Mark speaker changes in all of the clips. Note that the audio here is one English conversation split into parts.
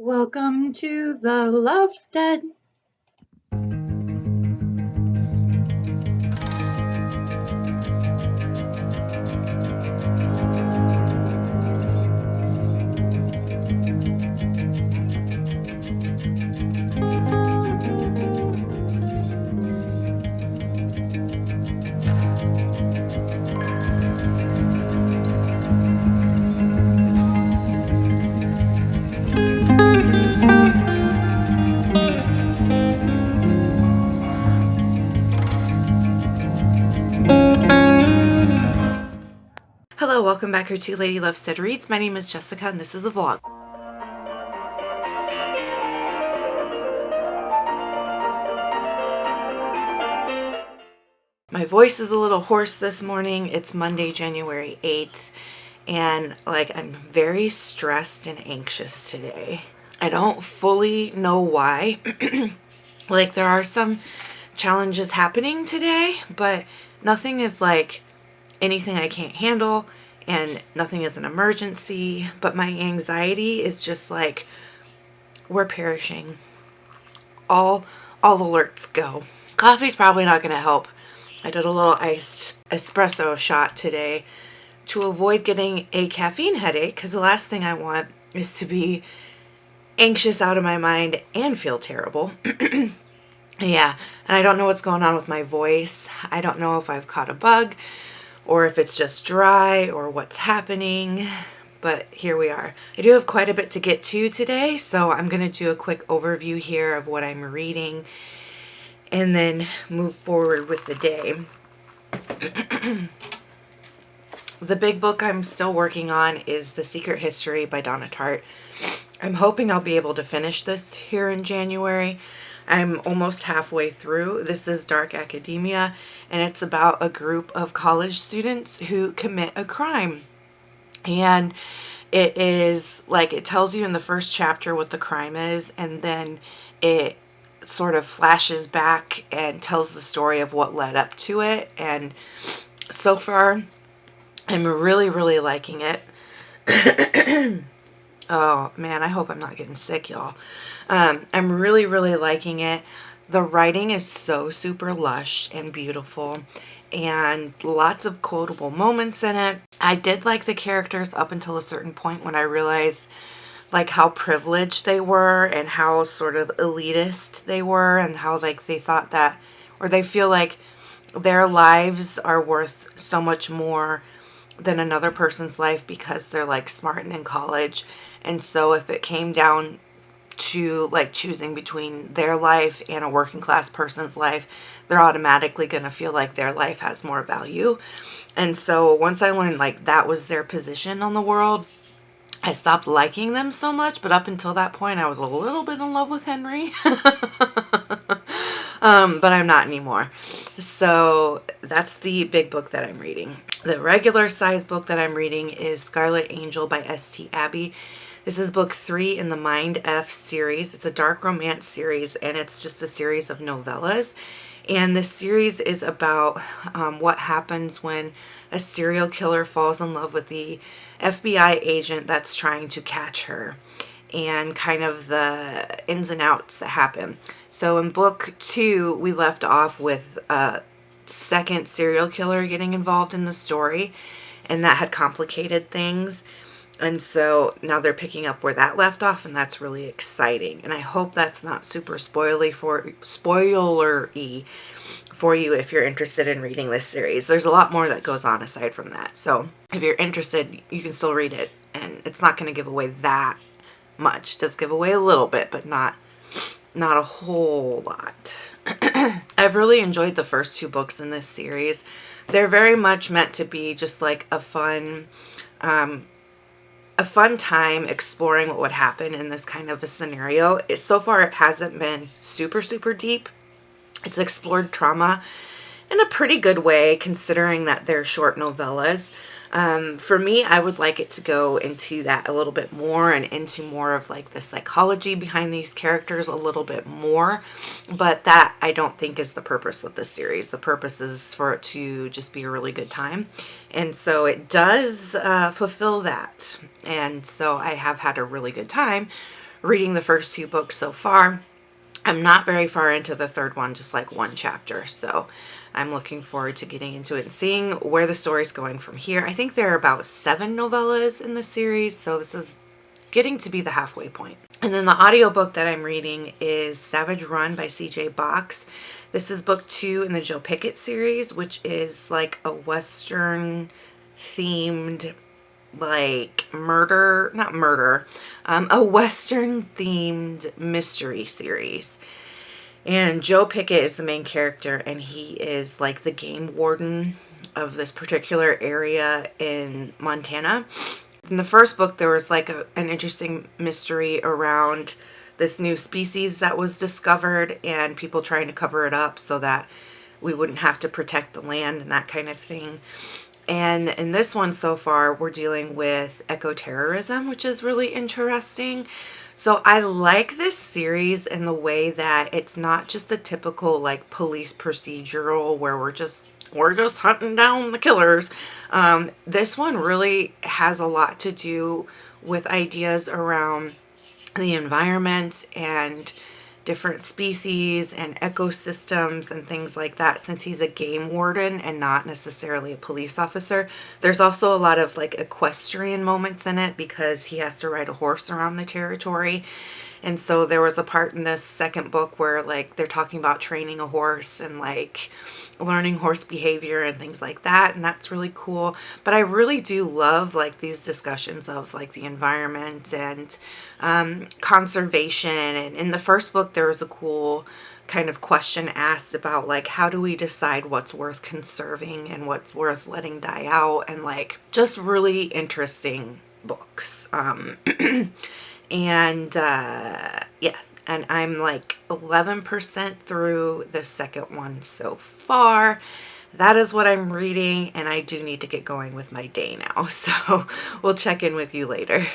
Speaker 1: Welcome to the Lovestead.
Speaker 2: Hello, welcome back here to Lady Lovestead Reads. My name is Jessica and this is a vlog. My voice is a little hoarse this morning. It's Monday, January 8th, and I'm very stressed and anxious today. I don't fully know why. There are some challenges happening today, but nothing is anything I can't handle, and nothing is an emergency. But my anxiety is just we're perishing. All alerts go. Coffee's probably not going to help. I did a little iced espresso shot today to avoid getting a caffeine headache, because the last thing I want is to be anxious out of my mind and feel terrible. Yeah, and I don't know what's going on with my voice. I don't know if I've caught a bug or if it's just dry or what's happening, but here we are. I do have quite a bit to get to today, so I'm going to do a quick overview here of what I'm reading and then move forward with the day. The big book I'm still working on is The Secret History by Donna Tartt. I'm hoping I'll be able to finish this here in January. I'm almost halfway through. This is dark academia, and it's about a group of college students who commit a crime. And it is it tells you in the first chapter what the crime is, and then it sort of flashes back and tells the story of what led up to it. And so far, I'm really, really liking it. Oh man, I hope I'm not getting sick, y'all. I'm really, really liking it. The writing is so super lush and beautiful, and lots of quotable moments in it. I did like the characters up until a certain point when I realized how privileged they were and how sort of elitist they were, and how they thought that, or they feel like their lives are worth so much more than another person's life because they're smart and in college. And so if it came down to choosing between their life and a working class person's life, they're automatically going to feel like their life has more value. And so once I learned that was their position on the world, I stopped liking them so much. But up until that point, I was a little bit in love with Henry. But I'm not anymore. So that's the big book that I'm reading. The regular size book that I'm reading is Scarlet Angel by S.T. Abbey. This is book 3 in the Mind F series. It's a dark romance series, and it's just a series of novellas. And this series is about what happens when a serial killer falls in love with the FBI agent that's trying to catch her, and kind of the ins and outs that happen. So in book 2, we left off with a second serial killer getting involved in the story, and that had complicated things. And so now they're picking up where that left off, and that's really exciting. And I hope that's not super spoilery for you if you're interested in reading this series. There's a lot more that goes on aside from that. So if you're interested, you can still read it, and it's not going to give away that much. It does give away a little bit, but not a whole lot. I've really enjoyed the first 2 books in this series. They're very much meant to be just a fun time exploring what would happen in this kind of a scenario. So far, it hasn't been super, super deep. It's explored trauma in a pretty good way, considering that they're short novellas. For me, I would like it to go into that a little bit more, and into more of the psychology behind these characters a little bit more. But that, I don't think, is the purpose of the series. The purpose is for it to just be a really good time. And so it does fulfill that. And so I have had a really good time reading the first 2 books so far. I'm not very far into the third one, just like 1 chapter. So I'm looking forward to getting into it and seeing where the story's going from here. I think there are about 7 novellas in the series, so this is getting to be the halfway point. And then the audiobook that I'm reading is Savage Run by C.J. Box. This is book 2 in the Joe Pickett series, which is like a Western themed, like a Western themed mystery series. And Joe Pickett is the main character, and he is like the game warden of this particular area in Montana. In the first book, there was like an interesting mystery around this new species that was discovered and people trying to cover it up so that we wouldn't have to protect the land and that kind of thing. And in this one so far, we're dealing with eco-terrorism, which is really interesting. So I like this series in the way that it's not just a typical like police procedural where we're just hunting down the killers. This one really has a lot to do with ideas around the environment and different species and ecosystems and things like that, since he's a game warden and not necessarily a police officer. There's also a lot of like equestrian moments in it because he has to ride a horse around the territory. And so there was a part in this second book where like they're talking about training a horse and like learning horse behavior and things like that, and that's really cool. But I really do love like these discussions of like the environment and conservation. And in the first book there was a cool kind of question asked about like how do we decide what's worth conserving and what's worth letting die out, and like just really interesting books. And yeah, and I'm like 11% through the second one so far. That is what I'm reading, and I do need to get going with my day now. So we'll check in with you later.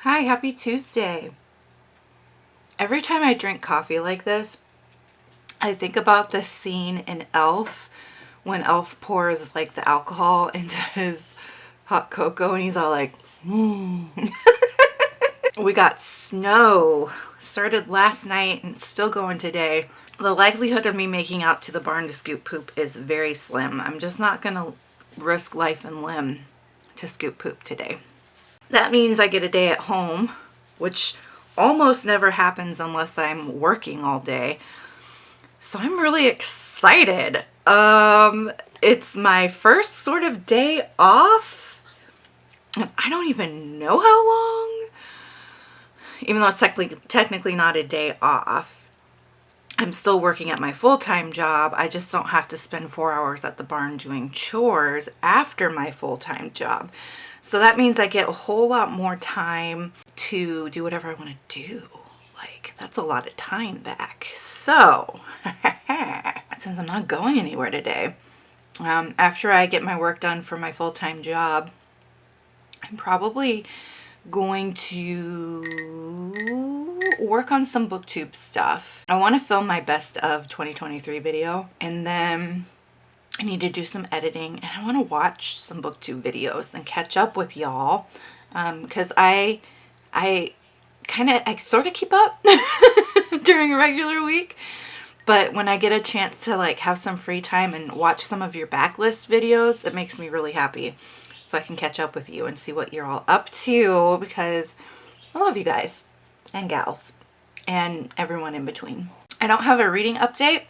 Speaker 2: Hi, happy Tuesday. Every time I drink coffee like this, I think about this scene in Elf when Elf pours like the alcohol into his hot cocoa and he's all like, We got snow. Started last night and it's still going today. The likelihood of me making out to the barn to scoop poop is very slim. I'm just not going to risk life and limb to scoop poop today. That means I get a day at home, which almost never happens unless I'm working all day. So I'm really excited. It's my first sort of day off. And I don't even know how long. Even though it's technically not a day off. I'm still working at my full-time job. I just don't have to spend 4 hours at the barn doing chores after my full-time job. So that means I get a whole lot more time to do whatever I want to do. Like, that's a lot of time back. So, since I'm not going anywhere today, after I get my work done for my full-time job, I'm probably going to work on some booktube stuff. I want to film my best of 2023 video, and then I need to do some editing, and I want to watch some booktube videos and catch up with y'all, because I I sort of keep up during a regular week. But when I get a chance to like have some free time and watch some of your backlist videos, it makes me really happy. So I can catch up with you and see what you're all up to, because I love you guys and gals and everyone in between. I don't have a reading update.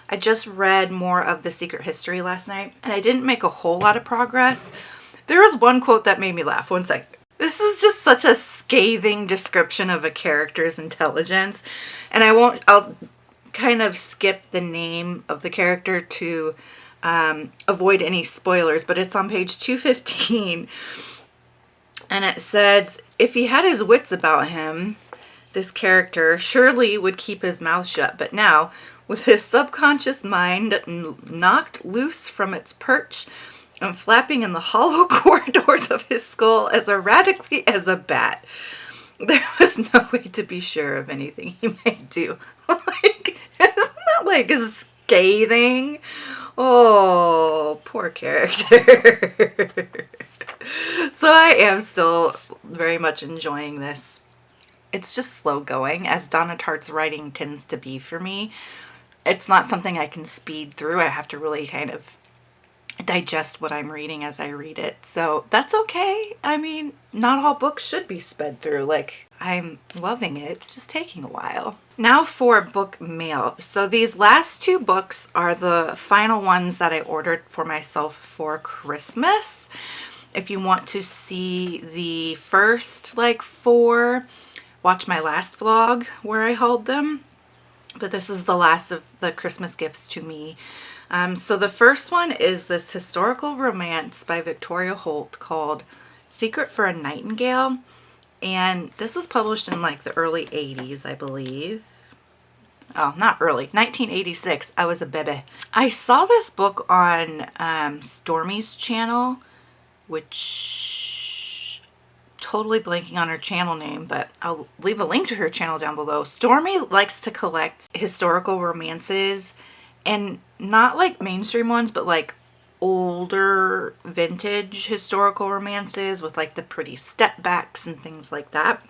Speaker 2: I just read more of The Secret History last night, and I didn't make a whole lot of progress. There was one quote that made me laugh. One sec. This is just such a scathing description of a character's intelligence. And I'll kind of skip the name of the character to avoid any spoilers, but it's on page 215. And it says, if he had his wits about him, this character surely would keep his mouth shut. But now, with his subconscious mind knocked loose from its perch and flapping in the hollow corridors of his skull as erratically as a bat, there was no way to be sure of anything he might do. Like, isn't that like scathing? Oh, poor character. So I am still very much enjoying this. It's just slow going, as Donna Tartt's writing tends to be for me. It's not something I can speed through. I have to really kind of digest what I'm reading as I read it. So that's okay. I mean, not all books should be sped through. Like, I'm loving it. It's just taking a while. Now for book mail. So these last two books are the final ones that I ordered for myself for Christmas. If you want to see the first like 4, watch my last vlog where I hauled them. But this is the last of the Christmas gifts to me. So the first one is this historical romance by Victoria Holt called Secret for a Nightingale. And this was published in like the early 80s, I believe. Oh, not early, 1986. I was a baby. I saw this book on Stormi's channel, which totally blanking on her channel name, but I'll leave a link to her channel down below. Stormi likes to collect historical romances, and not like mainstream ones, but like older vintage historical romances with like the pretty step backs and things like that.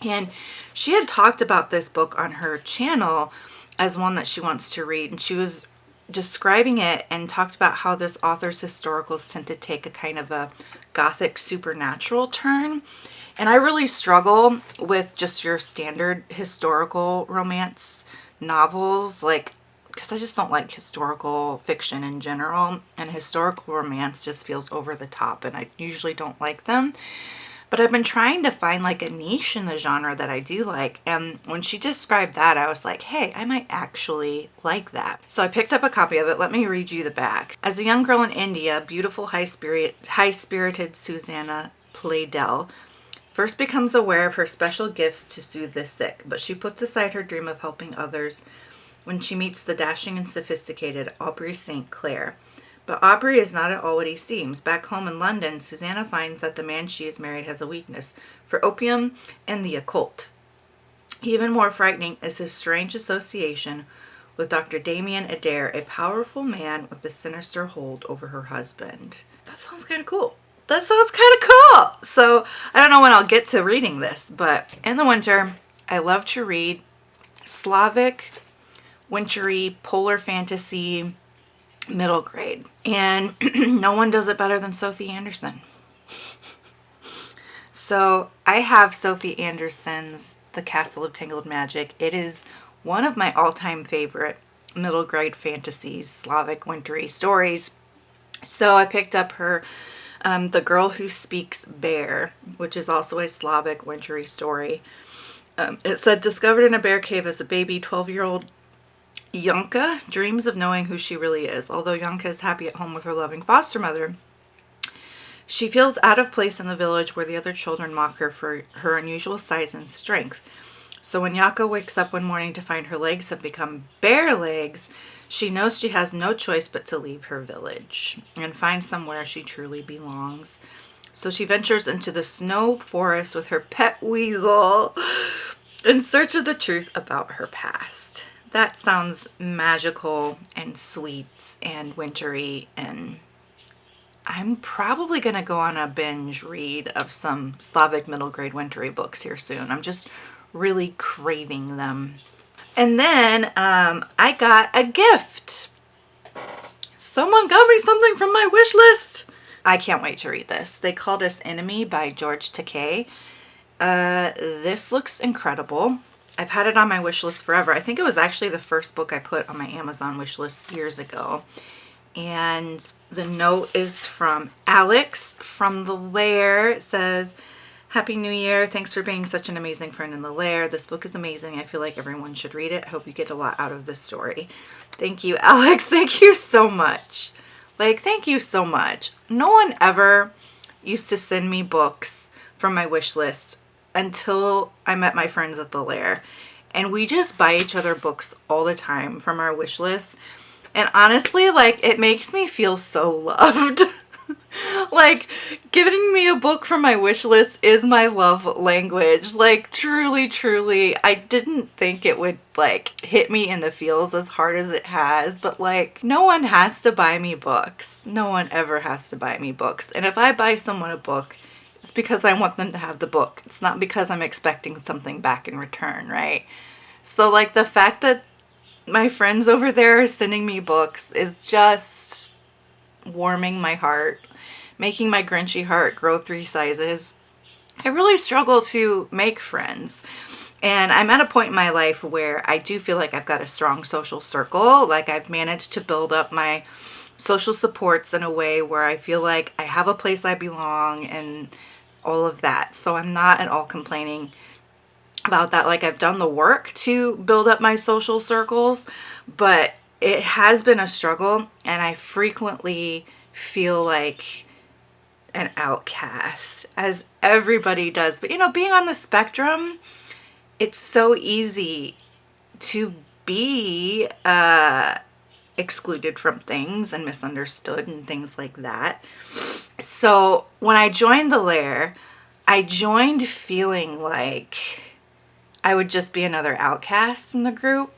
Speaker 2: And she had talked about this book on her channel as one that she wants to read, and she was describing it and talked about how this author's historicals tend to take a kind of a gothic supernatural turn. And I really struggle with just your standard historical romance novels, like, because I just don't like historical fiction in general, and historical romance just feels over the top, and I usually don't like them. But I've been trying to find like a niche in the genre that I do like. And when she described that, I was like, hey, I might actually like that. So I picked up a copy of it. Let me read you the back. As a young girl in India, beautiful, high-spirited Susanna Playdell first becomes aware of her special gifts to soothe the sick. But she puts aside her dream of helping others when she meets the dashing and sophisticated Aubrey St. Clair. But Aubrey is not at all what he seems. Back home in London, Susanna finds that the man she is married has a weakness for opium and the occult. Even more frightening is his strange association with Dr. Damien Adair, a powerful man with a sinister hold over her husband. That sounds kind of cool. That sounds kind of cool. So I don't know when I'll get to reading this, but in the winter, I love to read Slavic, wintry, polar fantasy, middle grade. And no one does it better than Sophie Anderson. So I have Sophie Anderson's The Castle of Tangled Magic. It is one of my all-time favorite middle grade fantasies, Slavic wintry stories. So I picked up her The Girl Who Speaks Bear, which is also a Slavic wintry story. It said, discovered in a bear cave as a baby, 12-year-old Yanka dreams of knowing who she really is. Although Yanka is happy at home with her loving foster mother, she feels out of place in the village where the other children mock her for her unusual size and strength. So when Yanka wakes up one morning to find her legs have become bear legs, she knows she has no choice but to leave her village and find somewhere she truly belongs. So she ventures into the snow forest with her pet weasel in search of the truth about her past. That sounds magical and sweet and wintry, and I'm probably going to go on a binge read of some Slavic middle grade wintry books here soon. I'm just really craving them. And then I got a gift. Someone got me something from my wish list. I can't wait to read this. They Called Us Enemy by George Takei. This looks incredible. I've had it on my wish list forever. I think it was actually the first book I put on my Amazon wish list years ago. And the note is from Alex from the Lair. It says, Happy New Year. Thanks for being such an amazing friend in the Lair. This book is amazing. I feel like everyone should read it. I hope you get a lot out of this story. Thank you, Alex. Thank you so much. Like, thank you so much. No one ever used to send me books from my wish list until I met my friends at the Lair. And we just buy each other books all the time from our wish list. And honestly, like, it makes me feel so loved. Like, giving me a book from my wish list is my love language. Like, truly, truly, I didn't think it would, like, hit me in the feels as hard as it has. But, like, no one has to buy me books. No one ever has to buy me books. And if I buy someone a book, it's because I want them to have the book. It's not because I'm expecting something back in return, right? So, like, the fact that my friends over there are sending me books is just warming my heart, making my Grinchy heart grow 3 sizes. I really struggle to make friends. And I'm at a point in my life where I do feel like I've got a strong social circle. Like, I've managed to build up my social supports in a way where I feel like I have a place I belong and all of that. So I'm not at all complaining about that. Like, I've done the work to build up my social circles, but it has been a struggle, and I frequently feel like an outcast, as everybody does. But, you know, being on the spectrum, it's so easy to be excluded from things and misunderstood and things like that. So when I joined the Lair, I joined feeling like I would just be another outcast in the group,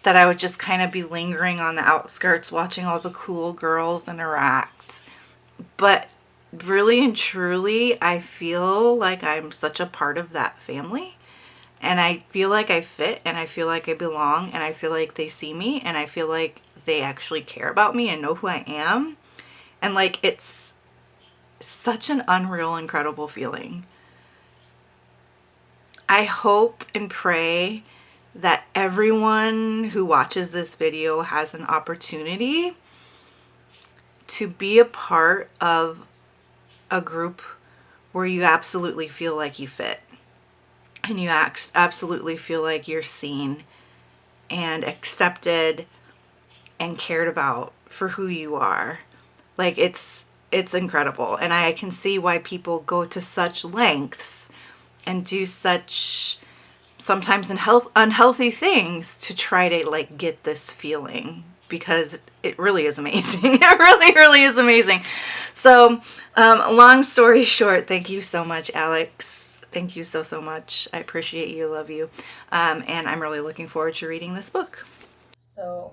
Speaker 2: that I would just kind of be lingering on the outskirts watching all the cool girls interact. But really and truly, I feel like I'm such a part of that family, and I feel like I fit, and I feel like I belong, and I feel like they see me, and I feel like they actually care about me and know who I am. And like, it's such an unreal, incredible feeling. I hope and pray that everyone who watches this video has an opportunity to be a part of a group where you absolutely feel like you fit, and you absolutely feel like you're seen and accepted and cared about for who you are. Like, it's incredible. And I can see why people go to such lengths and do such sometimes unhealthy things to try to, like, get this feeling, because it really is amazing. It really, really is amazing. So, long story short, thank you so much, Alex. Thank you so, so much. I appreciate you, love you. And I'm really looking forward to reading this book. So,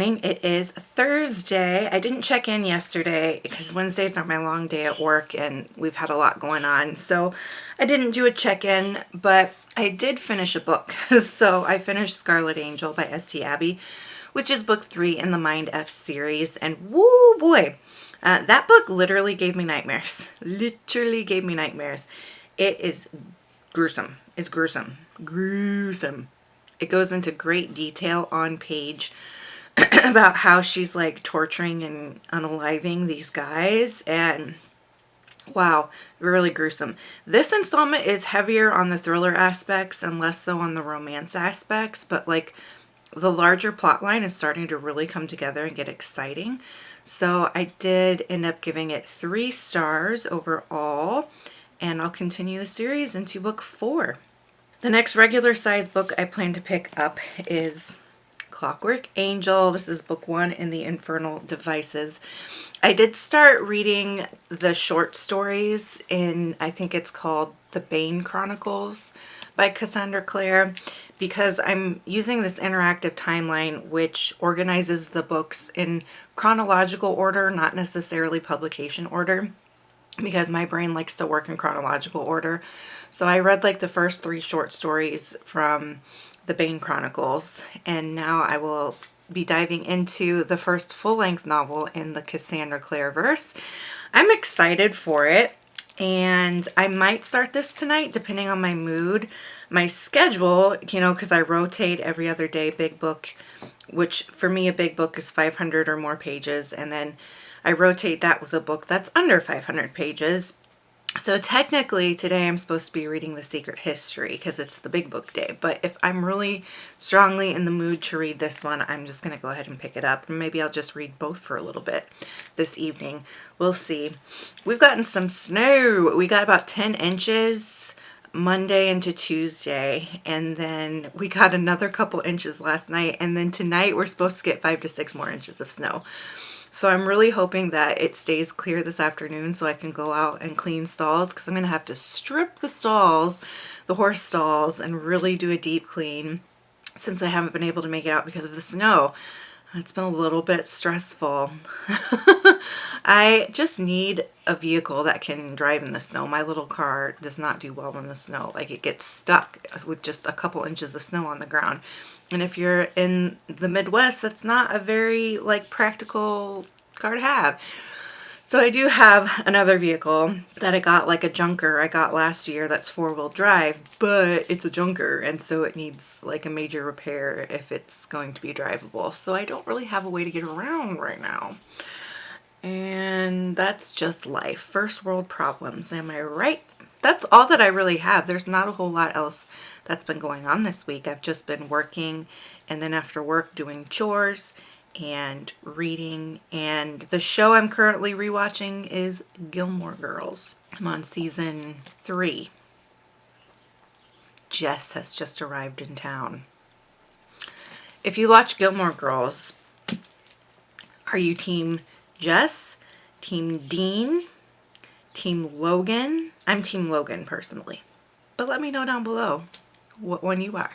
Speaker 2: morning. It is Thursday. I didn't check in yesterday because Wednesdays are my long day at work and we've had a lot going on. So I didn't do a check-in, but I did finish a book. So I finished Scarlet Angel by S.T. Abbey, which is book 3 in the Mind F series. And woo boy, that book literally gave me nightmares. Literally gave me nightmares. It is gruesome. It's gruesome. Gruesome. It goes into great detail on page about how she's like torturing and unaliving these guys, and wow, really gruesome. This installment is heavier on the thriller aspects and less so on the romance aspects, but like the larger plot line is starting to really come together and get exciting. So I did end up giving it 3 stars overall, and I'll continue the series into book 4. The next regular size book I plan to pick up is Clockwork Angel. This is book 1 in the Infernal Devices. I did start reading the short stories in, I think it's called The Bane Chronicles by Cassandra Clare, because I'm using this interactive timeline which organizes the books in chronological order, not necessarily publication order, because my brain likes to work in chronological order. So I read like the first 3 short stories from the Bane Chronicles, and now I will be diving into the first full-length novel in the Cassandra Clare verse. I'm excited for it, and I might start this tonight depending on my mood. My schedule, you know, because I rotate every other day, big book, which for me a big book is 500 or more pages, and then I rotate that with a book that's under 500 pages. So technically today I'm supposed to be reading The Secret History because it's the big book day. But if I'm really strongly in the mood to read this one, I'm just going to go ahead and pick it up. And maybe I'll just read both for a little bit this evening. We'll see. We've gotten some snow. We got about 10 inches Monday into Tuesday. And then we got another couple inches last night. And then tonight we're supposed to get 5 to 6 more inches of snow. So I'm really hoping that it stays clear this afternoon so I can go out and clean stalls, because I'm going to have to strip the stalls, the horse stalls, and really do a deep clean since I haven't been able to make it out because of the snow. It's been a little bit stressful. I just need a vehicle that can drive in the snow. My little car does not do well in the snow. Like, it gets stuck with just a couple inches of snow on the ground. And if you're in the Midwest, that's not a very like practical car to have. So I do have another vehicle that I got, like a junker I got last year that's 4-wheel drive, but it's a junker, and so it needs like a major repair if it's going to be drivable. So I don't really have a way to get around right now. And that's just life. First world problems, am I right? That's all that I really have. There's not a whole lot else that's been going on this week. I've just been working, and then after work doing chores and reading, and the show I'm currently rewatching is Gilmore Girls. I'm on season 3. Jess has just arrived in town. If you watch Gilmore Girls, are you team Jess, team Dean, team Logan? I'm team Logan personally, but let me know down below what one you are.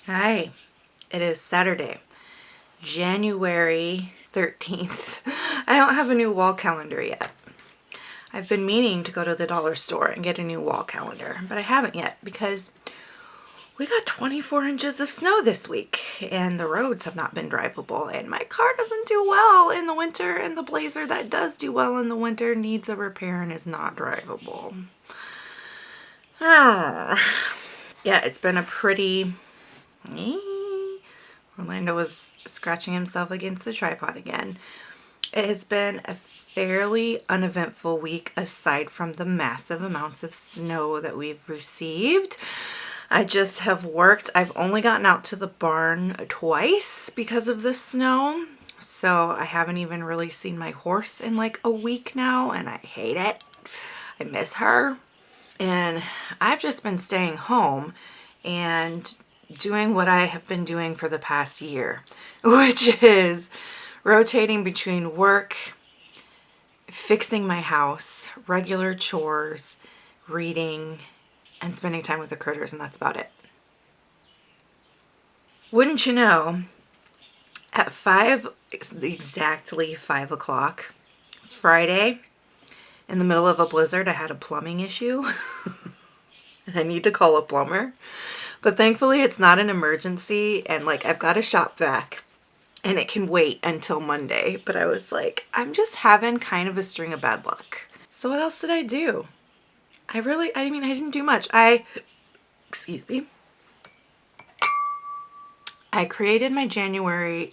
Speaker 2: Hi, it is Saturday, January 13th. I don't have a new wall calendar yet. I've been meaning to go to the dollar store and get a new wall calendar, but I haven't yet because We got 24 inches of snow this week, and the roads have not been drivable, and my car doesn't do well in the winter, and the Blazer that does do well in the winter needs a repair and is not drivable. Yeah, it's been a pretty... Orlando was scratching himself against the tripod again. It has been a fairly uneventful week aside from the massive amounts of snow that we've received. I just have worked. I've only gotten out to the barn twice because of the snow. So I haven't even really seen my horse in like a week now, and I hate it. I miss her. And I've just been staying home and doing what I have been doing for the past year, which is rotating between work, fixing my house, regular chores, reading, and spending time with the critters, and that's about it. Wouldn't you know, at exactly 5 o'clock Friday, in the middle of a blizzard, I had a plumbing issue and I need to call a plumber. But thankfully it's not an emergency, and like I've got a shop vac and it can wait until Monday. But I was like, I'm just having kind of a string of bad luck. So what else did I do? I didn't do much. Excuse me. I created my I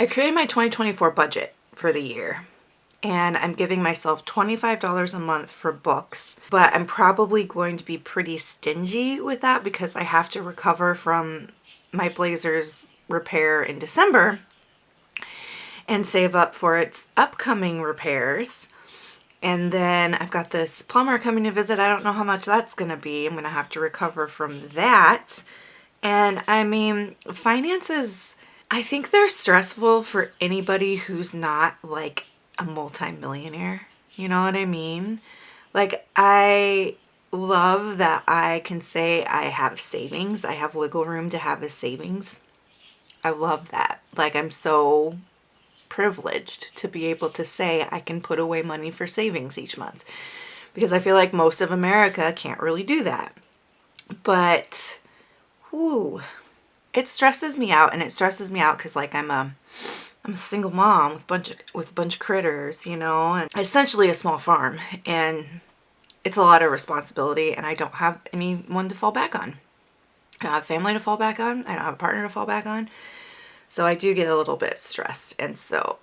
Speaker 2: created my 2024 budget for the year. And I'm giving myself $25 a month for books, but I'm probably going to be pretty stingy with that because I have to recover from my Blazer's repair in December and save up for its upcoming repairs. And then I've got this plumber coming to visit. I don't know how much that's going to be. I'm going to have to recover from that. And I mean, finances, I think they're stressful for anybody who's not like a multi-millionaire. You know what I mean? Like, I love that I can say I have savings. I have wiggle room to have a savings. I love that. Like, I'm so privileged to be able to say I can put away money for savings each month, because I feel like most of America can't really do that. But, it stresses me out, and it stresses me out because like I'm a single mom with a bunch of critters, you know, and essentially a small farm, and it's a lot of responsibility, and I don't have anyone to fall back on. I don't have family to fall back on. I don't have a partner to fall back on. So I do get a little bit stressed. And so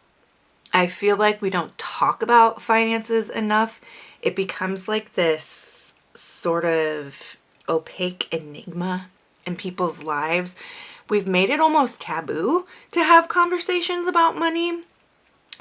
Speaker 2: I feel like we don't talk about finances enough. It becomes like this sort of opaque enigma in people's lives. We've made it almost taboo to have conversations about money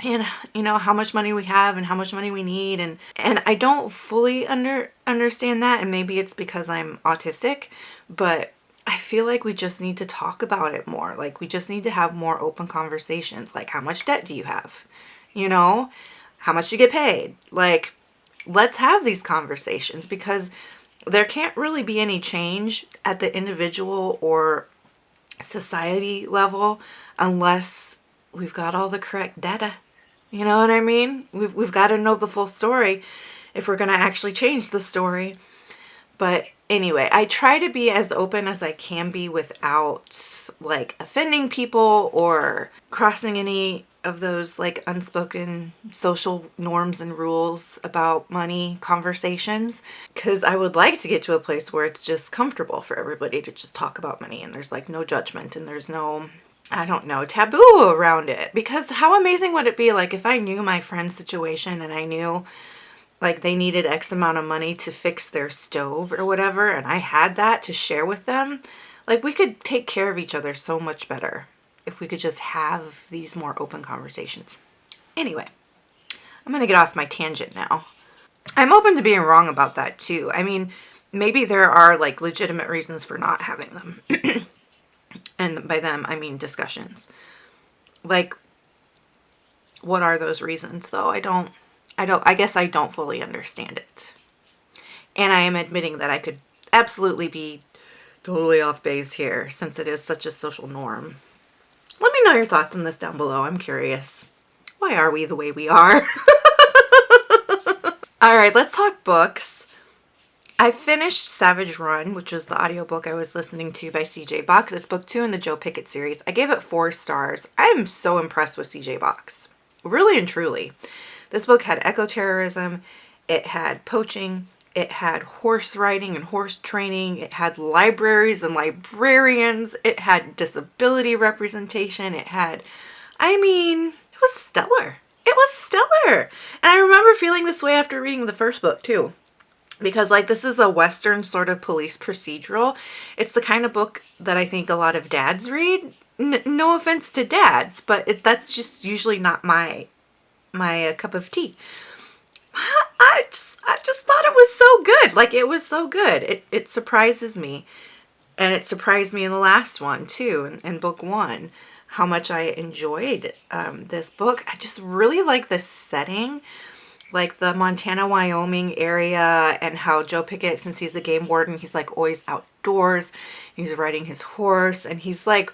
Speaker 2: and, you know, how much money we have and how much money we need. And I don't fully understand that. And maybe it's because I'm autistic, but I feel like we just need to talk about it more. Like, we just need to have more open conversations. Like, how much debt do you have? You know, how much you get paid? Like, let's have these conversations, because there can't really be any change at the individual or society level unless we've got all the correct data. You know what I mean? We've got to know the full story if we're going to actually change the story. But anyway, I try to be as open as I can be without like offending people or crossing any of those like unspoken social norms and rules about money conversations, because I would like to get to a place where it's just comfortable for everybody to just talk about money, and there's like no judgment and there's no, I don't know, taboo around it. Because how amazing would it be, like, if I knew my friend's situation and I knew like they needed X amount of money to fix their stove or whatever, and I had that to share with them. Like, we could take care of each other so much better if we could just have these more open conversations. Anyway, I'm going to get off my tangent now. I'm open to being wrong about that too. I mean, maybe there are like legitimate reasons for not having them. And by them, I mean discussions. Like, what are those reasons though? I guess I don't fully understand it. And I am admitting that I could absolutely be totally off base here, since it is such a social norm. Let me know your thoughts on this down below. I'm curious. Why are we the way we are? All right, let's talk books. I finished Savage Run, which was the audiobook I was listening to by CJ Box. It's book 2 in the Joe Pickett series. I gave it 4 stars. I'm so impressed with CJ Box. Really and truly. This book had eco-terrorism, it had poaching, it had horse riding and horse training, it had libraries and librarians, it had disability representation, it had, it was stellar. It was stellar. And I remember feeling this way after reading the first book too. Because like this is a Western sort of police procedural. It's the kind of book that I think a lot of dads read. No offense to dads, but that's just usually not my cup of tea. I just thought it was so good. Like it was so good. It surprises me. And it surprised me in the last one too, in book 1, how much I enjoyed this book. I just really like the setting, like the Montana, Wyoming area, and how Joe Pickett, since he's the game warden, he's like always outdoors. He's riding his horse and he's like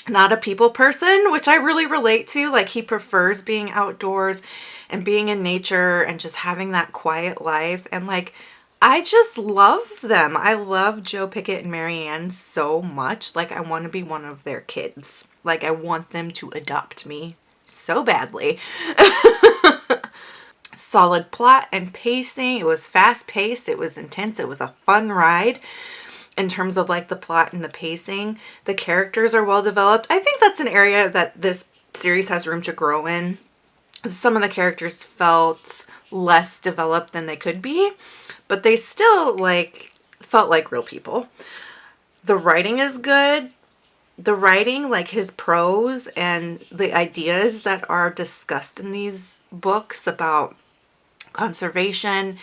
Speaker 2: not a people person, which I really relate to. Like he prefers being outdoors and being in nature and just having that quiet life. And like, I just love them. I love Joe Pickett and Marianne so much. Like I want to be one of their kids. Like I want them to adopt me so badly. Solid plot and pacing. It was fast paced. It was intense. It was a fun ride. In terms of like the plot and the pacing, the characters are well developed. I think that's an area that this series has room to grow in. Some of the characters felt less developed than they could be, but they still like felt like real people. The writing is good. The writing, like his prose and the ideas that are discussed in these books about conservation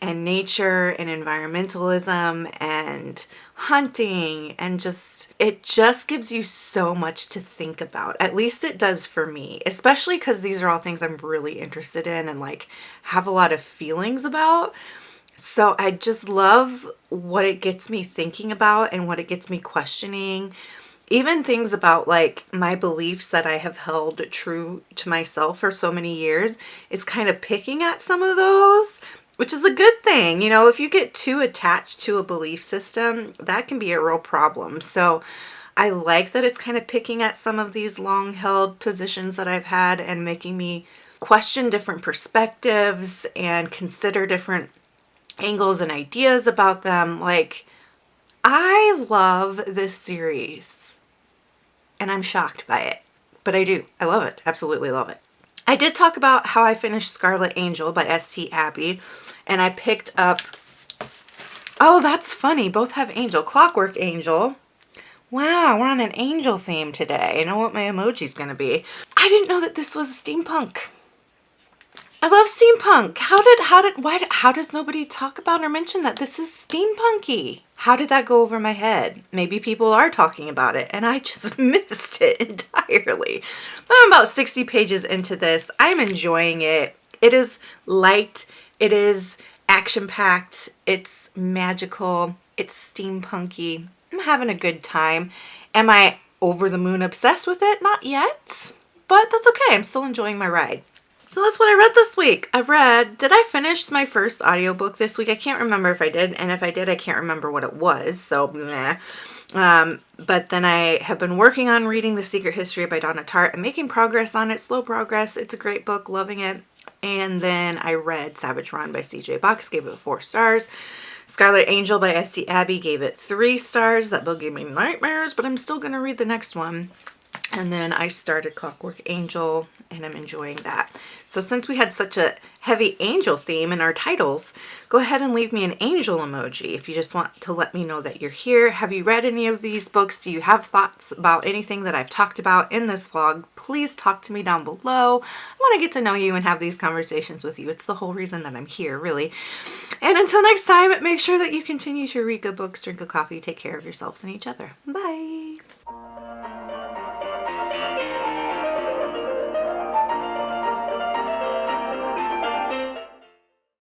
Speaker 2: and nature and environmentalism and hunting, and just it just gives you so much to think about. At least it does for me, especially because these are all things I'm really interested in and like have a lot of feelings about. So I just love what it gets me thinking about and what it gets me questioning. Even things about like my beliefs that I have held true to myself for so many years is kind of picking at some of those, which is a good thing. You know, if you get too attached to a belief system, that can be a real problem. So I like that it's kind of picking at some of these long held positions that I've had and making me question different perspectives and consider different angles and ideas about them. Like, I love this series and I'm shocked by it, but I do. I love it. Absolutely love it. I did talk about how I finished Scarlet Angel by S.T. Abbey, and I picked up, oh, that's funny. Both have Angel. Clockwork Angel. Wow, we're on an angel theme today. I know what my emoji's going to be. I didn't know that this was steampunk. I love steampunk. How does nobody talk about or mention that this is steampunky? How did that go over my head? Maybe people are talking about it and I just missed it entirely. I'm about 60 pages into this. I'm enjoying it. It is light. It is action-packed. It's magical. It's steampunky. I'm having a good time. Am I over the moon obsessed with it? Not yet, but that's okay. I'm still enjoying my ride. So that's what I read this week. Did I finish my first audiobook this week? I can't remember if I did. And if I did, I can't remember what it was. So, but then I have been working on reading The Secret History by Donna Tartt and making progress on it. Slow progress. It's a great book. Loving it. And then I read Savage Run by CJ Box. Gave it 4 stars. Scarlet Angel by S.T. Abbey. Gave it 3 stars. That book gave me nightmares, but I'm still going to read the next one. And then I started Clockwork Angel, and I'm enjoying that. So since we had such a heavy angel theme in our titles, go ahead and leave me an angel emoji if you just want to let me know that you're here. Have you read any of these books? Do you have thoughts about anything that I've talked about in this vlog? Please talk to me down below. I want to get to know you and have these conversations with you. It's the whole reason that I'm here, really. And until next time, make sure that you continue to read good books, drink good coffee, take care of yourselves and each other. Bye.